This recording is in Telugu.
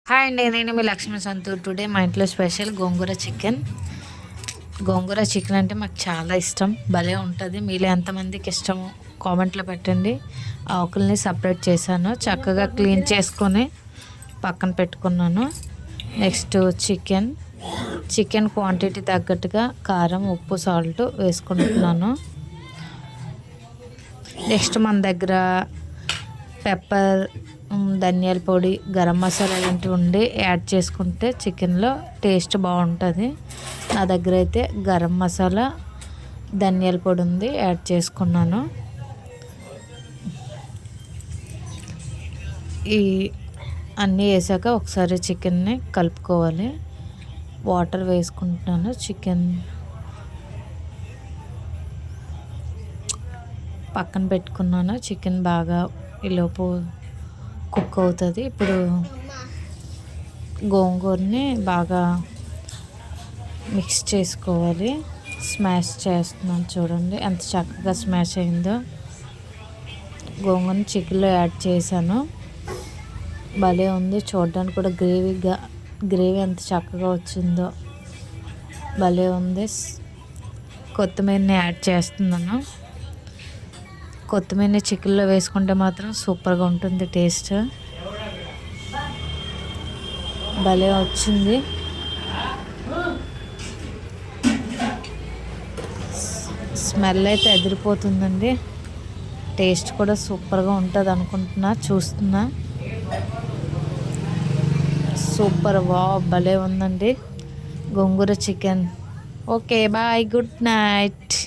హాయ్ అండి, నేను మీ లక్ష్మీ సంతూర్. టుడే మా ఇంట్లో స్పెషల్ గోంగూర చికెన్. గోంగూర చికెన్ అంటే మాకు చాలా ఇష్టం, భలే ఉంటుంది. మీలో ఎంతమందికి ఇష్టమో కామెంట్లో పెట్టండి. ఆకుల్ని సపరేట్ చేశాను, చక్కగా క్లీన్ చేసుకొని పక్కన పెట్టుకున్నాను. నెక్స్ట్ చికెన్ క్వాంటిటీ తగ్గట్టుగా కారం, ఉప్పు, సాల్ట్ వేసుకుంటున్నాను. నెక్స్ట్ మన దగ్గర పెప్పర్, ధనియాల పొడి, గరం మసాలా ఇలాంటివి ఉండి యాడ్ చేసుకుంటే చికెన్లో టేస్ట్ బాగుంటుంది. నా దగ్గర అయితే గరం మసాలా, ధనియాల పొడి ఉంది, యాడ్ చేసుకున్నాను. ఈ అన్నీ వేసాక ఒకసారి చికెన్ని కలుపుకోవాలి. వాటర్ వేసుకుంటున్నాను. చికెన్ పక్కన పెట్టుకున్నాను. చికెన్ బాగా ఈలోపు కుక్ అవుతుంది. ఇప్పుడు గోంగూరని బాగా మిక్స్ చేసుకోవాలి. స్మాష్ చేస్తున్నాను, చూడండి ఎంత చక్కగా స్మాష్ అయిందో. గోంగూరని చికెన్లో యాడ్ చేశాను. భలే ఉంది, చూడడానికి కూడా గ్రేవీ ఎంత చక్కగా వచ్చిందో, భలే ఉంది. కొత్తిమీరని యాడ్ చేస్తున్నాను. కొత్తిమీరని చికెన్లో వేసుకుంటే మాత్రం సూపర్గా ఉంటుంది టేస్ట్. భలే వచ్చింది. స్మెల్ అయితే ఎదిరిపోతుందండి. టేస్ట్ కూడా సూపర్గా ఉంటుంది అనుకుంటున్నా, చూస్తున్నా. సూపర్, భలే ఉందండి gongura chicken. Okay bye, good night.